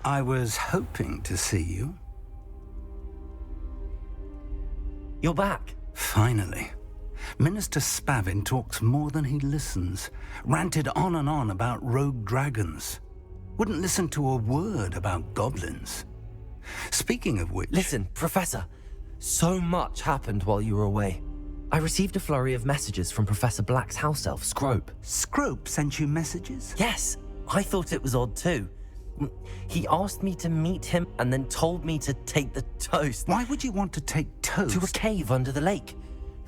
I was hoping to see you. You're back. Finally. Minister Spavin talks more than he listens. Ranted on and on about rogue dragons. Wouldn't listen to a word about goblins. Speaking of which... Listen, Professor. So much happened while you were away. I received a flurry of messages from Professor Black's house elf, Scrope. Scrope sent you messages? Yes, I thought it was odd too. He asked me to meet him and then told me to take the toast. Why would you want to take toast? To a cave under the lake.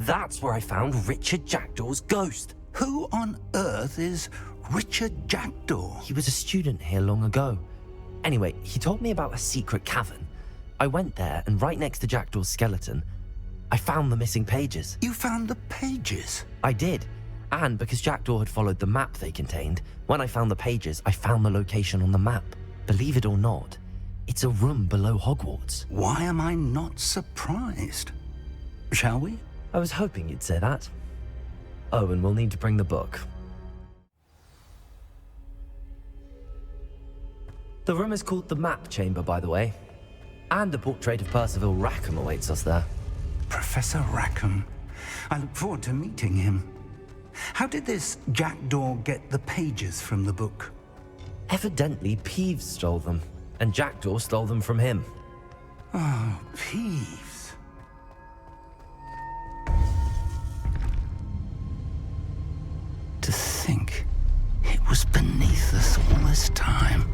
That's where I found Richard Jackdaw's ghost. Who on earth is Richard Jackdaw? He was a student here long ago. Anyway, he told me about a secret cavern. I went there, and right next to Jackdaw's skeleton, I found the missing pages. You found the pages? I did. And because Jackdaw had followed the map they contained, when I found the pages, I found the location on the map. Believe it or not, it's a room below Hogwarts. Why am I not surprised? Shall we? I was hoping you'd say that. Oh, and we'll need to bring the book. The room is called the Map Chamber, by the way. And a portrait of Percival Rackham awaits us there. Professor Rackham. I look forward to meeting him. How did this Jackdaw get the pages from the book? Evidently, Peeves stole them, and Jackdaw stole them from him. Oh, Peeves. To think it was beneath us all this time.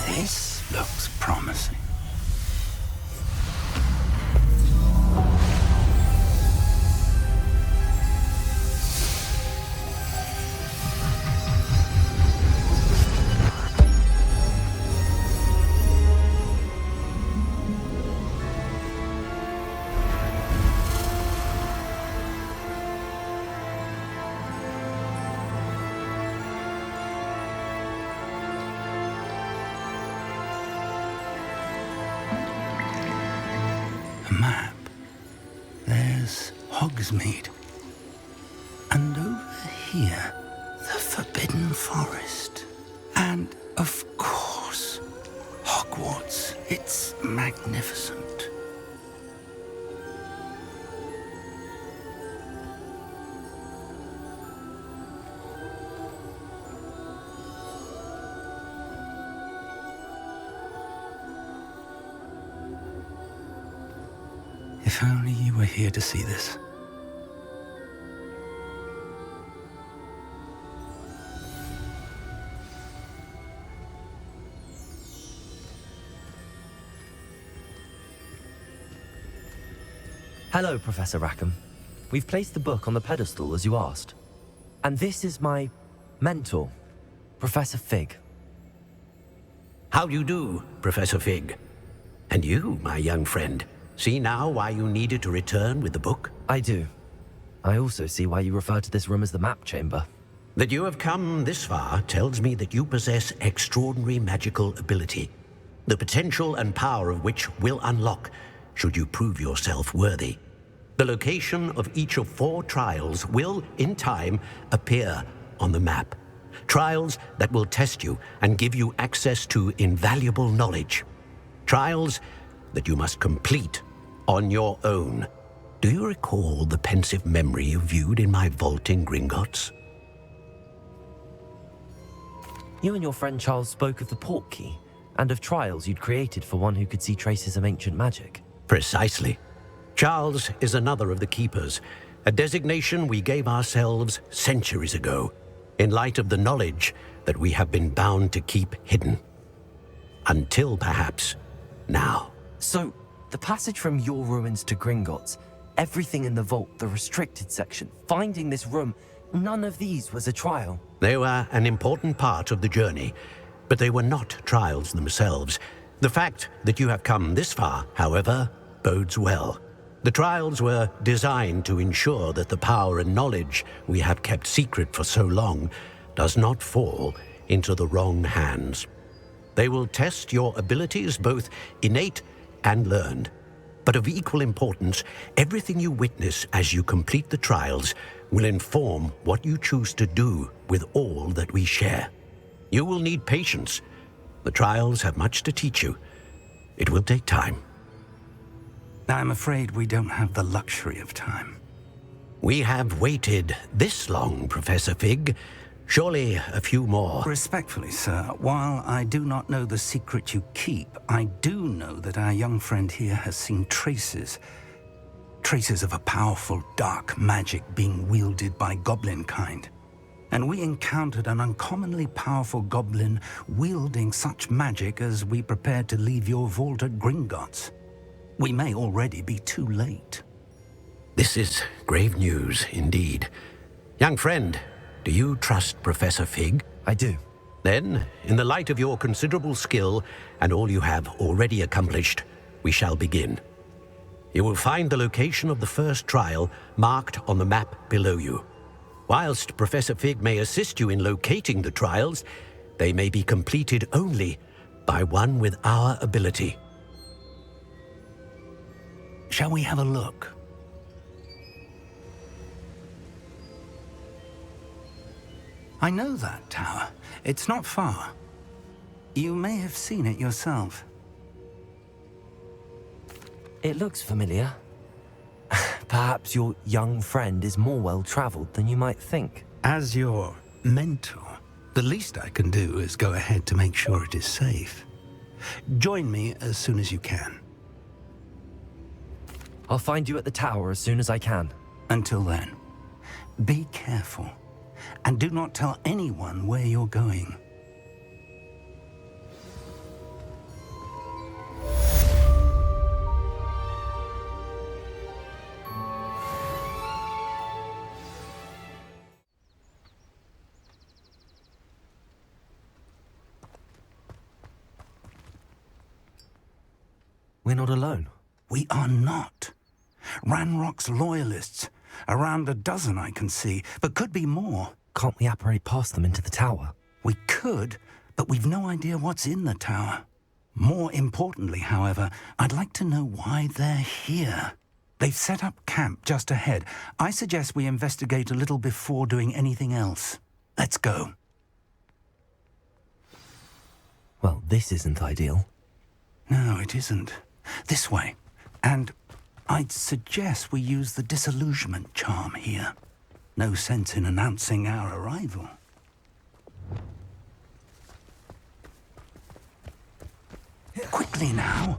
This looks promising. Map. There's Hogsmeade. And over here, the Forbidden Forest. And, of course, Hogwarts. It's magnificent. If only you were here to see this. Hello, Professor Rackham. We've placed the book on the pedestal as you asked. And this is my mentor, Professor Fig. How do you do, Professor Fig? And you, my young friend, see now why you needed to return with the book? I do. I also see why you refer to this room as the Map Chamber. That you have come this far tells me that you possess extraordinary magical ability, the potential and power of which will unlock should you prove yourself worthy. The location of each of 4 trials will, in time, appear on the map. Trials that will test you and give you access to invaluable knowledge. Trials that you must complete on your own. Do you recall the pensive memory you viewed in my vault in Gringotts? You and your friend Charles spoke of the Portkey and of trials you'd created for one who could see traces of ancient magic. Precisely. Charles is another of the Keepers, a designation we gave ourselves centuries ago, in light of the knowledge that we have been bound to keep hidden. Until perhaps now. So, the passage from your ruins to Gringotts, everything in the vault, the restricted section, finding this room, none of these was a trial. They were an important part of the journey, But they were not trials themselves. The fact that you have come this far, however, bodes well. The trials were designed to ensure that the power and knowledge we have kept secret for so long does not fall into the wrong hands. They will test your abilities, both innate and learned. But of equal importance, everything you witness as you complete the trials will inform what you choose to do with all that we share. You will need patience. The trials have much to teach you. It will take time. I'm afraid we don't have the luxury of time. We have waited this long, Professor Fig. Surely a few more. Respectfully, sir, while I do not know the secret you keep, I do know that our young friend here has seen traces of a powerful dark magic being wielded by goblin kind. And we encountered an uncommonly powerful goblin wielding such magic as we prepared to leave your vault at Gringotts. We may already be too late. This is grave news indeed. Young friend, do you trust Professor Fig? I do. Then, in the light of your considerable skill and all you have already accomplished, we shall begin. You will find the location of the first trial marked on the map below you. Whilst Professor Fig may assist you in locating the trials, they may be completed only by one with our ability. Shall we have a look? I know that tower. It's not far. You may have seen it yourself. It looks familiar. Perhaps your young friend is more well-traveled than you might think. As your mentor, the least I can do is go ahead to make sure it is safe. Join me as soon as you can. I'll find you at the tower as soon as I can. Until then, be careful, and do not tell anyone where you're going. We're not alone. We are not. Ranrock's loyalists. Around a dozen I can see, but could be more. Can't we apparate past them into the tower? We could, but we've no idea what's in the tower. More importantly, however, I'd like to know why they're here. They've set up camp just ahead. I suggest we investigate a little before doing anything else. Let's go. Well, this isn't ideal. No, it isn't. This way. And I'd suggest we use the disillusionment charm here. No sense in announcing our arrival. Quickly now.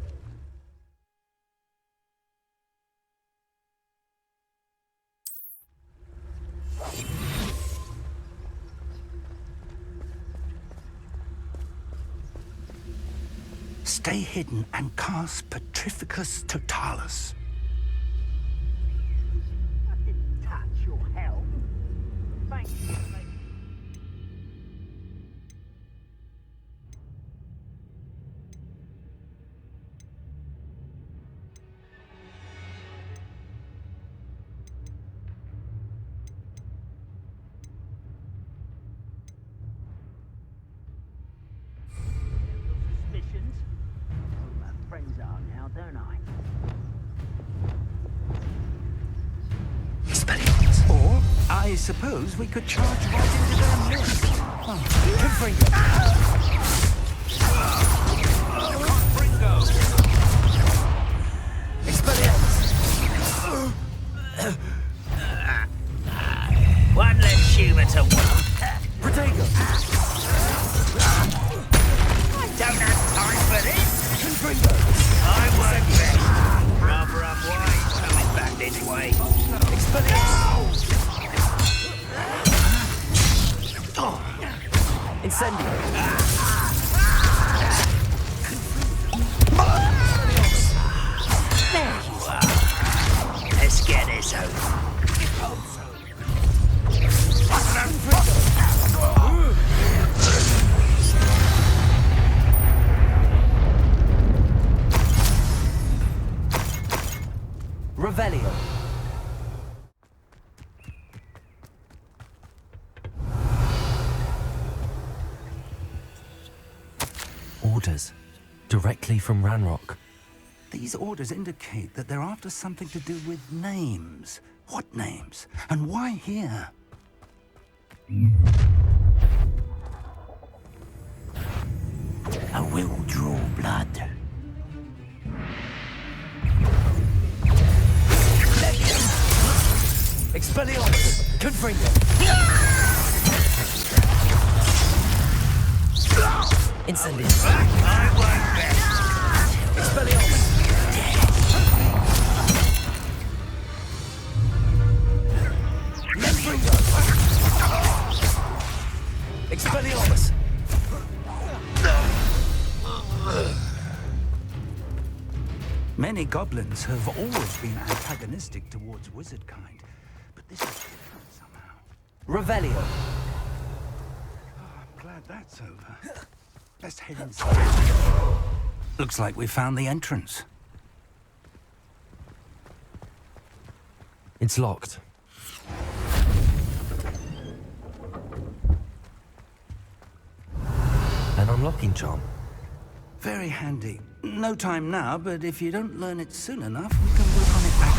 Stay hidden and cast Petrificus Totalis. I didn't touch your help. Thank you. Suspicions? My friends are now, don't I? Or, I suppose we could charge right into their midst. One less humour to work. Protego! I don't have time for this. I work best. Rather unwise coming back this way. Incendio! There you are. Let's get this over. Revelio. Orders. Directly from Ranrock. These orders indicate that they're after something to do with names. What names? And why here? I will draw blood. Expelliarmus! Confringo! Incendio! I won't bet. Expelliarmus! Confringo! Expelliarmus! Many goblins have always been antagonistic towards wizard kind, but this is different somehow. Revelio! I'm glad that's over. Let's head inside. Looks like we found the entrance. It's locked. An unlocking charm. Very handy. No time now, but if you don't learn it soon enough, we can work on it back.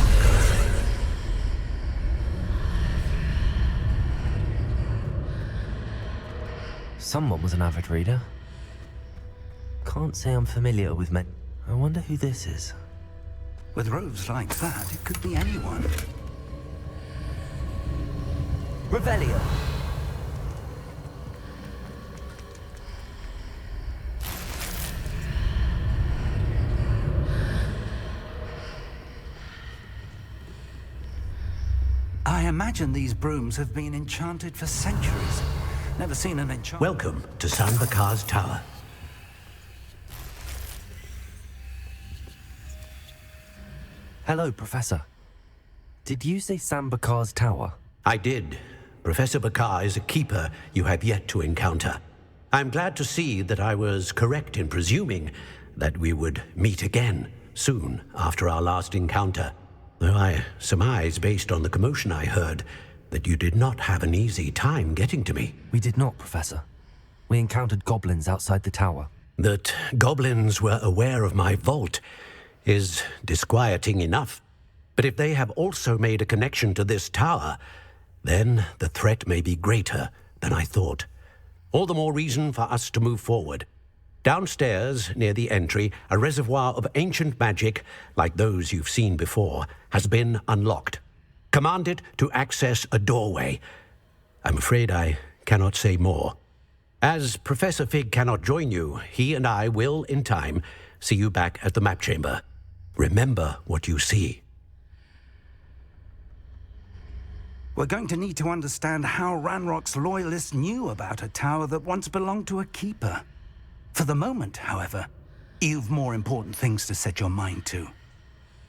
Someone was an avid reader. Can't say I'm familiar with men. I wonder who this is. With robes like that, it could be anyone. Revelio! I imagine these brooms have been enchanted for centuries. Never seen an enchantment. Welcome to Sanbakar's Tower. Hello, Professor. Did you say Sambakar's Tower? I did. Professor Bakar is a keeper you have yet to encounter. I'm glad to see that I was correct in presuming that we would meet again soon after our last encounter. Though I surmise, based on the commotion I heard, that you did not have an easy time getting to me. We did not, Professor. We encountered goblins outside the tower. That goblins were aware of my vault is disquieting enough. But if they have also made a connection to this tower, then the threat may be greater than I thought. All the more reason for us to move forward. Downstairs, near the entry, a reservoir of ancient magic, like those you've seen before, has been unlocked. Command it to access a doorway. I'm afraid I cannot say more. As Professor Fig cannot join you, he and I will, in time, see you back at the map chamber. Remember what you see. We're going to need to understand how Ranrock's loyalists knew about a tower that once belonged to a keeper. For the moment, however, you've more important things to set your mind to.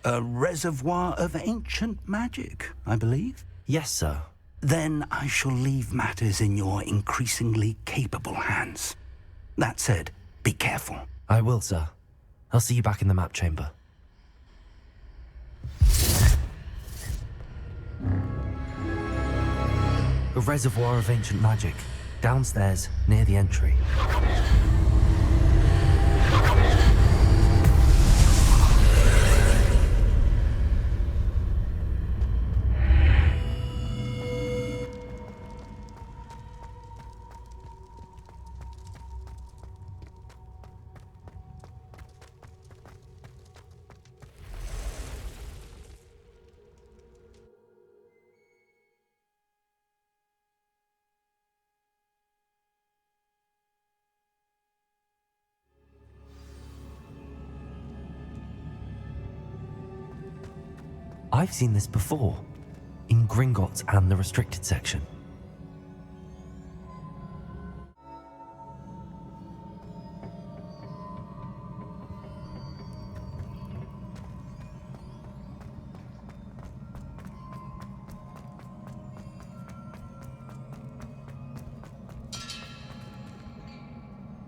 A reservoir of ancient magic, I believe? Yes, sir. Then I shall leave matters in your increasingly capable hands. That said, be careful. I will, sir. I'll see you back in the map chamber. A reservoir of ancient magic, downstairs, near the entry. I've seen this before, in Gringotts and the restricted section.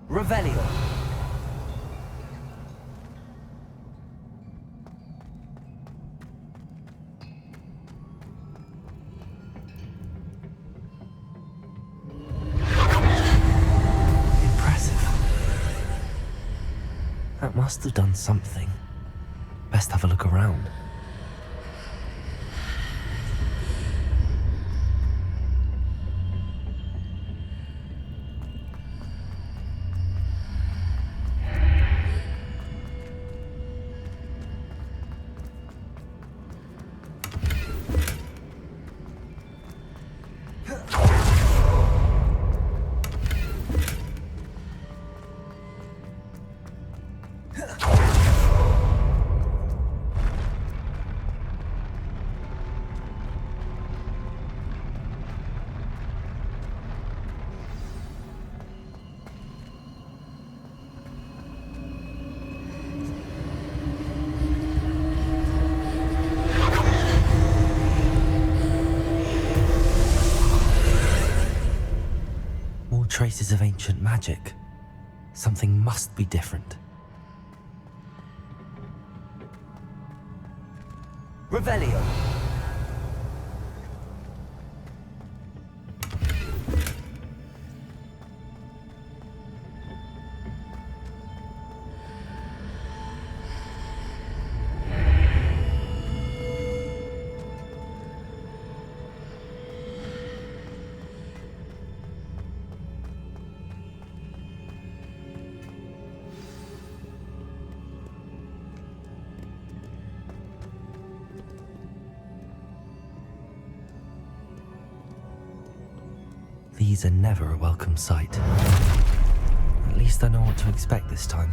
Revelio. must have done something. Best have a look around. Traces of ancient magic. Something must be different. Revelio. These are never a welcome sight. At least I know what to expect this time.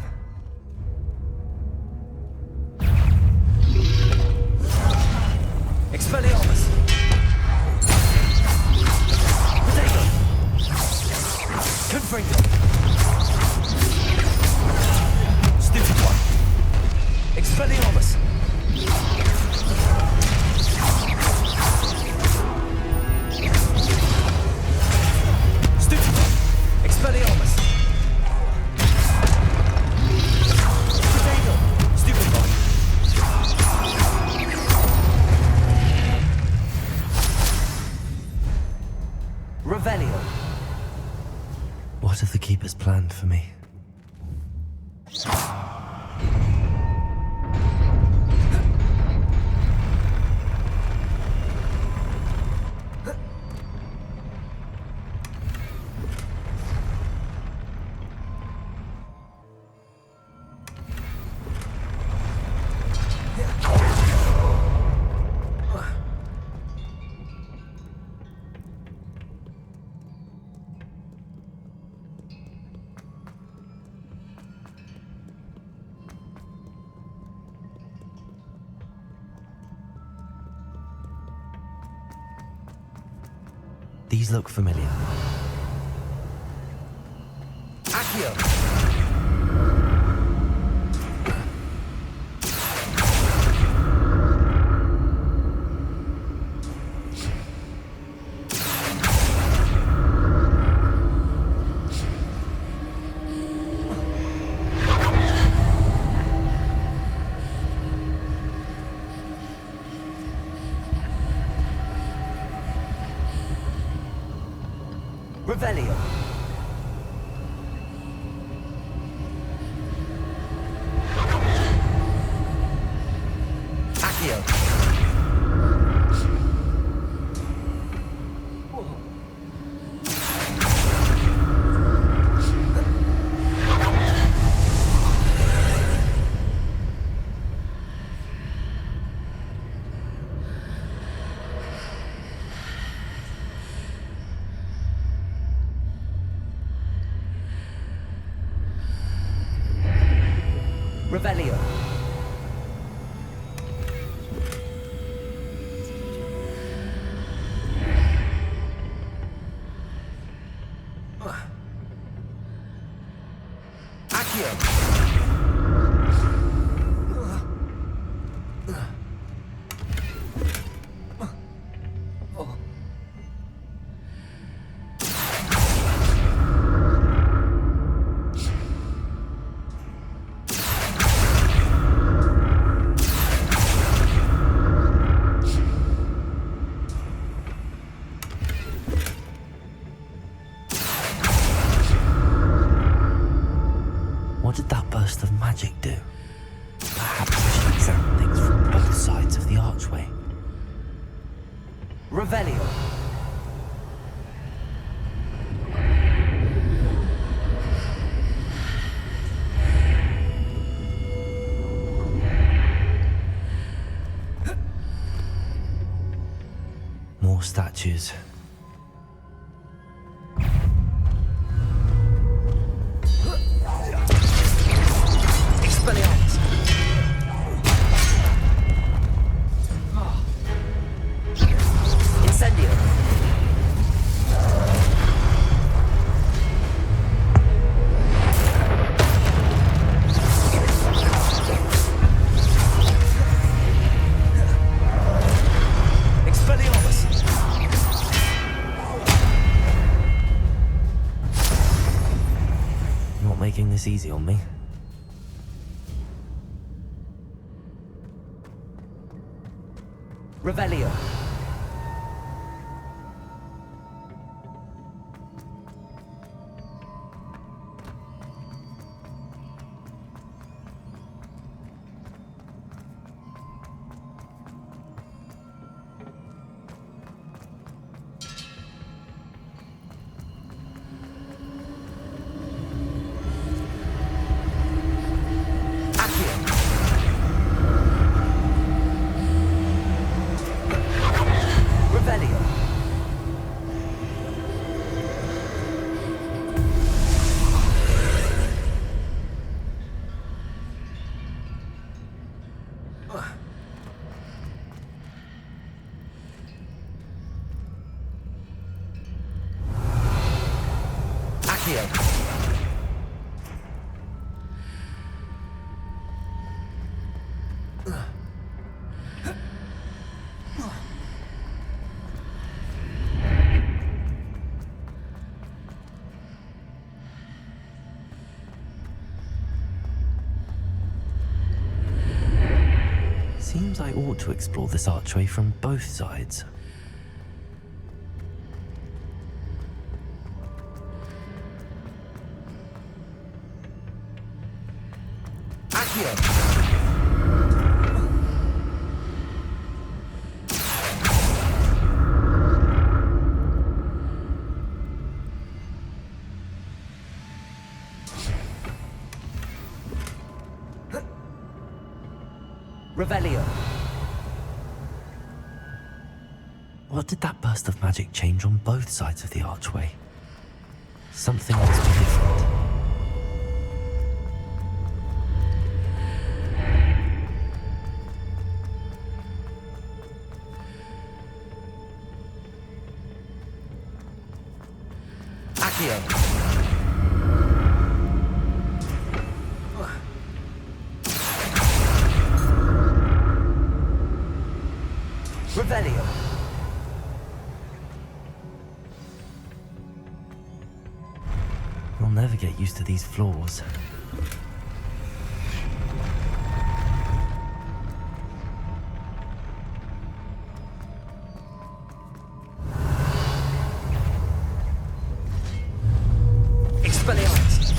Expelliarmus! Potato! Confringo! Stupid one! Expelliarmus! Stupid one! Expelliarmus! Potato! Stupid one! Revelio. What have the Keepers planned for me? These look familiar. Accio. Revelio. Accio. Revelio. Accio. What did that burst of magic do? Revelio. More statues. Expelliarmus. Incendio. Expelliarmus! Not making this easy on me. Revelio. Accio. Revelio. Accio. Seems I ought to explore this archway from both sides. Accio. Revelio. What did that burst of magic change on both sides of the archway? Something must be different. Accio. Revelio. I'll never get used to these floors. Expelliarmus.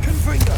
Confringo.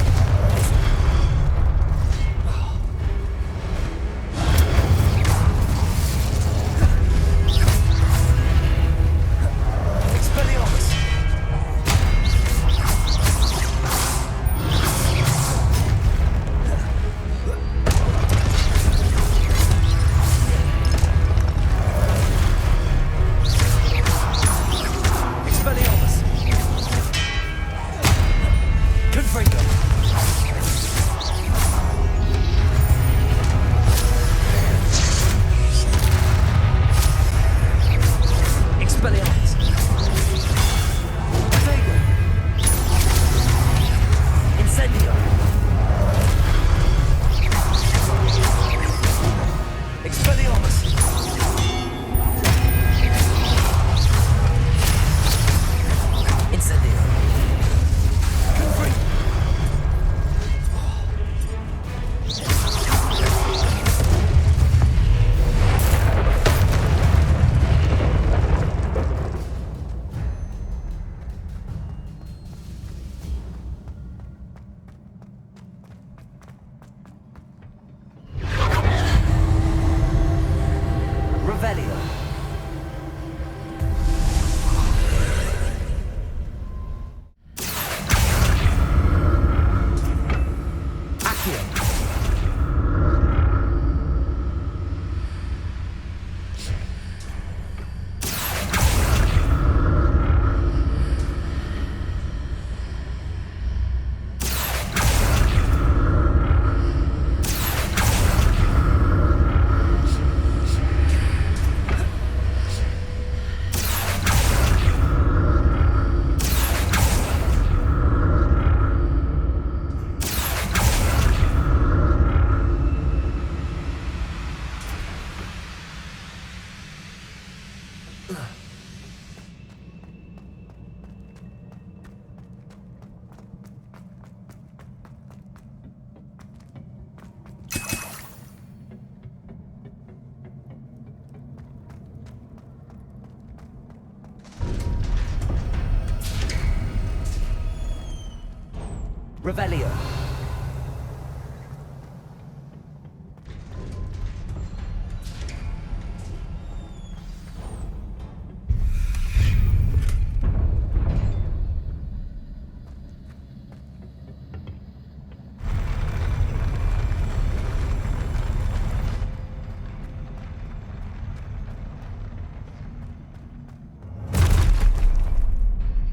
Revelio.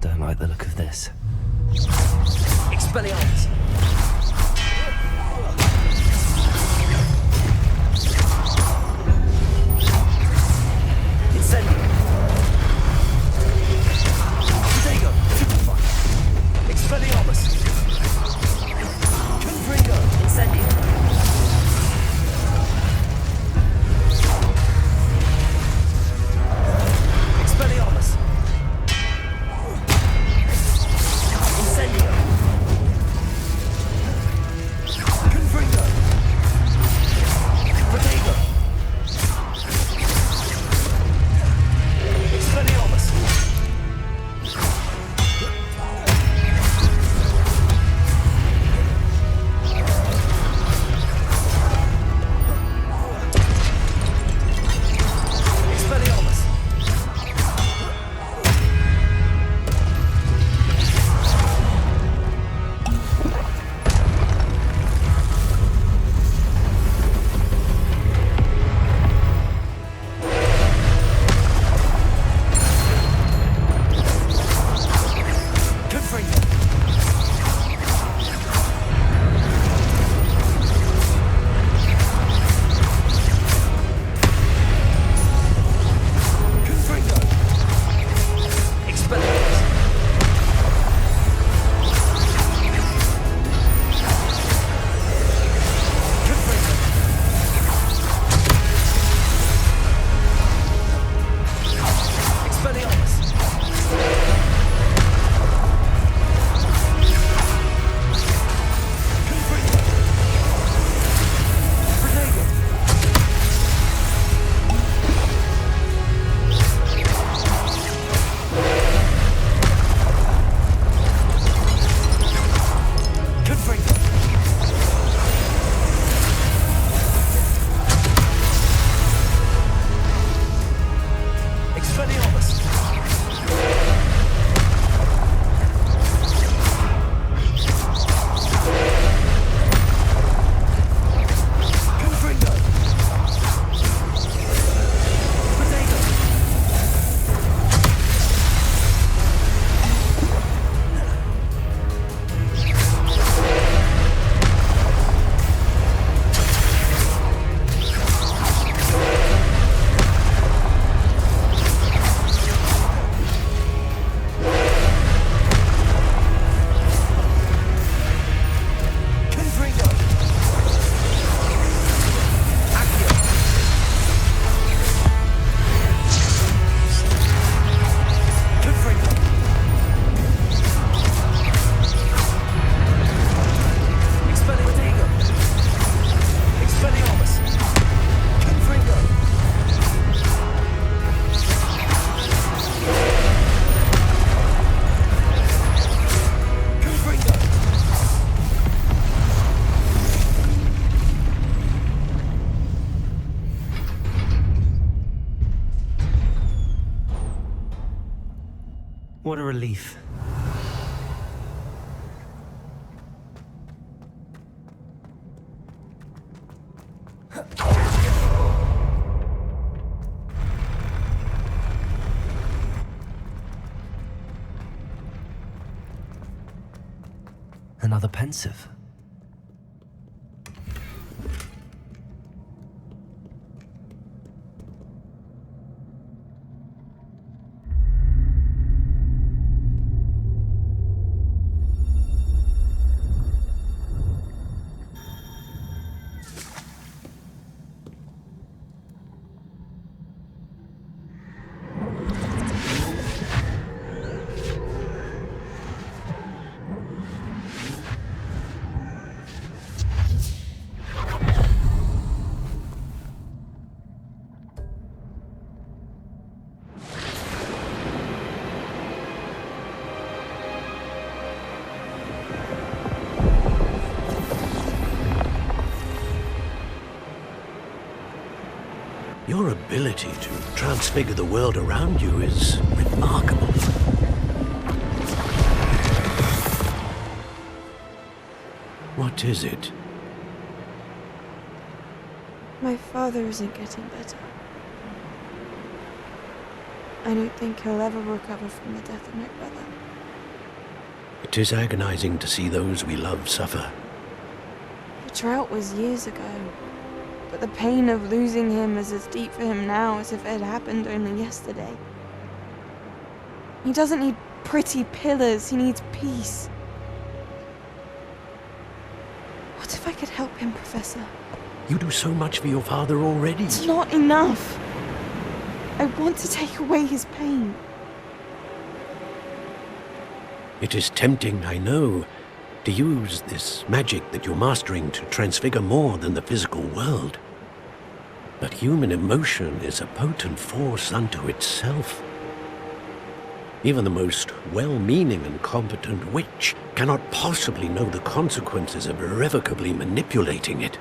Don't like the look of this. Expelliarmus. Incendio. Protego. Superfire. Expelliarmus. Confringo. Incendio. Expelliarmus. Incendio. Confringo. Protego. Expelliarmus. Expelliarmus. Confringo. Confringo. Expelliarmus. Confringo. Expelliarmus. Confringo. Protego. Confringo. Expelliarmus. Confringo. Protego. Confringo. Accio. Confringo. Expelliarmus. Expelliarmus. Confringo. Confringo. What a relief. Another pensive. Your ability to transfigure the world around you is remarkable. What is it? My father isn't getting better. I don't think he'll ever recover from the death of my brother. It is agonizing to see those we love suffer. The drought was years ago, but the pain of losing him is as deep for him now as if it had happened only yesterday. He doesn't need pretty pillars, he needs peace. What if I could help him, Professor? You do so much for your father already. It's not enough. I want to take away his pain. It is tempting, I know, to use this magic that you're mastering to transfigure more than the physical world. But human emotion is a potent force unto itself. Even the most well-meaning and competent witch cannot possibly know the consequences of irrevocably manipulating it.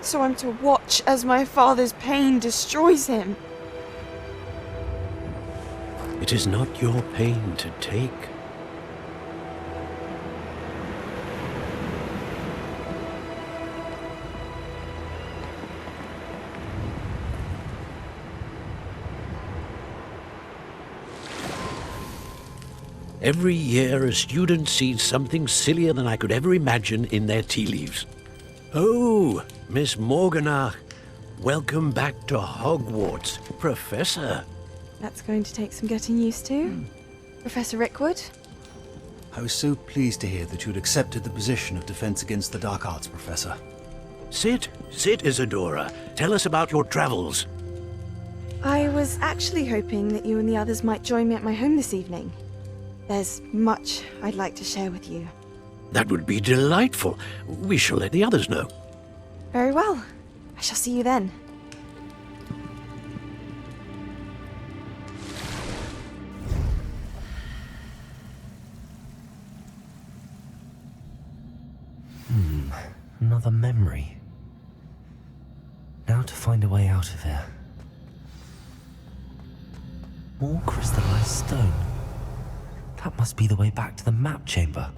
So I'm to watch as my father's pain destroys him. It is not your pain to take. Every year, a student sees something sillier than I could ever imagine in their tea leaves. Oh, Miss Morganach, welcome back to Hogwarts, Professor. That's going to take some getting used to. Professor Rickwood? I was so pleased to hear that you'd accepted the position of Defense Against the Dark Arts, Professor. Sit, Isadora. Tell us about your travels. I was actually hoping that you and the others might join me at my home this evening. There's much I'd like to share with you. That would be delightful. We shall let the others know. Very well. I shall see you then. Another memory. Now to find a way out of here. More crystallized stone. That must be the way back to the map chamber.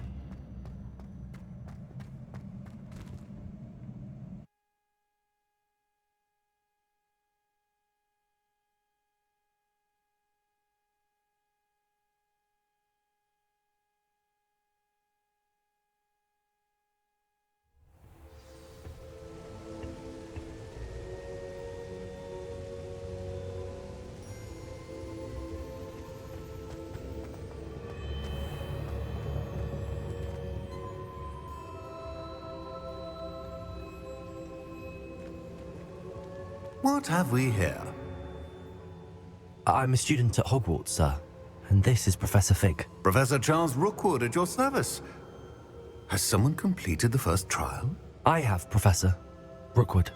What have we here? I'm a student at Hogwarts, sir. And this is Professor Fig. Professor Charles Rookwood at your service. Has someone completed the first trial? I have, Professor Rookwood.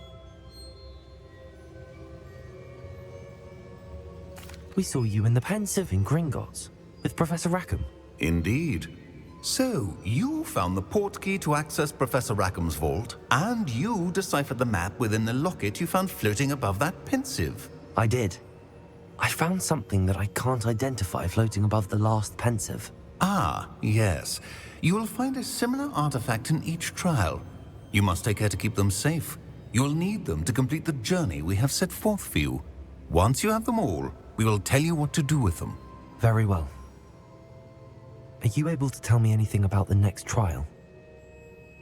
We saw you in the Pensive in Gringotts with Professor Rackham. Indeed. So, you found the portkey to access Professor Rackham's vault, and you deciphered the map within the locket you found floating above that Pensive. I did. I found something that I can't identify floating above the last Pensive. Ah, yes. You will find a similar artifact in each trial. You must take care to keep them safe. You will need them to complete the journey we have set forth for you. Once you have them all, we will tell you what to do with them. Very well. Are you able to tell me anything about the next trial?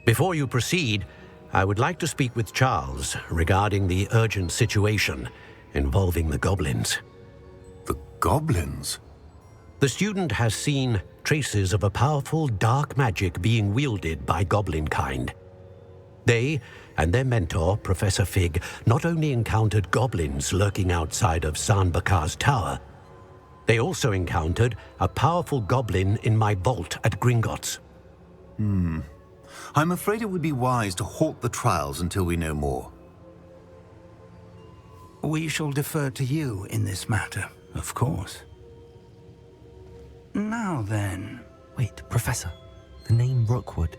Before you proceed, I would like to speak with Charles regarding the urgent situation involving the goblins. The goblins? The student has seen traces of a powerful dark magic being wielded by goblin kind. They and their mentor, Professor Fig, not only encountered goblins lurking outside of Sanbakar's tower, they also encountered a powerful goblin in my vault at Gringotts. I'm afraid it would be wise to halt the trials until we know more. We shall defer to you in this matter, of course. Now then... Wait, Professor. The name Rookwood.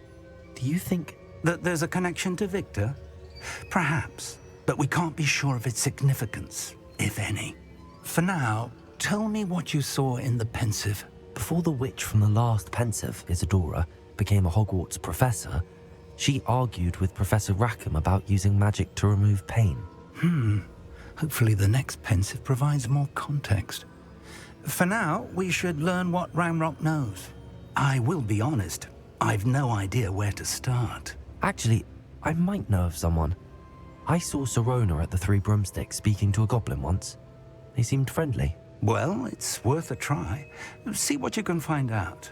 Do you think... that there's a connection to Victor? Perhaps, but we can't be sure of its significance. if any. For now, tell me what you saw in the pensive. Before the witch from the last pensive, Isadora, became a Hogwarts professor, she argued with Professor Rackham about using magic to remove pain. Hopefully the next pensive provides more context. For now, we should learn what Ramrock knows. I will be honest, I've no idea where to start. Actually, I might know of someone. I saw Serona at the Three Broomsticks speaking to a goblin once. They seemed friendly. Well, it's worth a try. See what you can find out.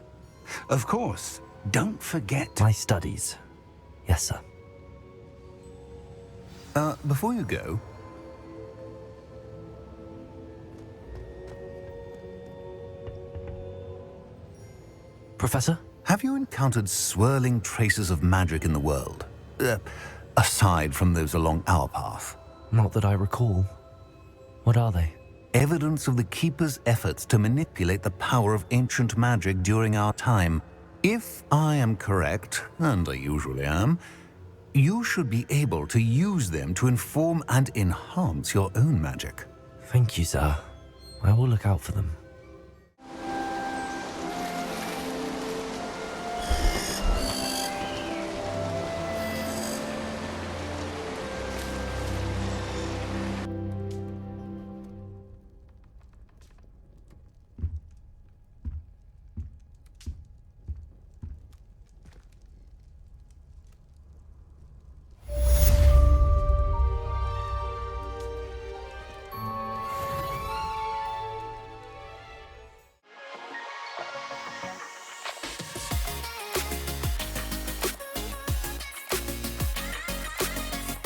Of course, don't forget... My studies. Yes, sir. Before you go... Professor? Have you encountered swirling traces of magic in the world? Aside from those along our path? Not that I recall. What are they? Evidence of the Keeper's efforts to manipulate the power of ancient magic during our time. If I am correct, and I usually am, you should be able to use them to inform and enhance your own magic. Thank you, sir. I will look out for them.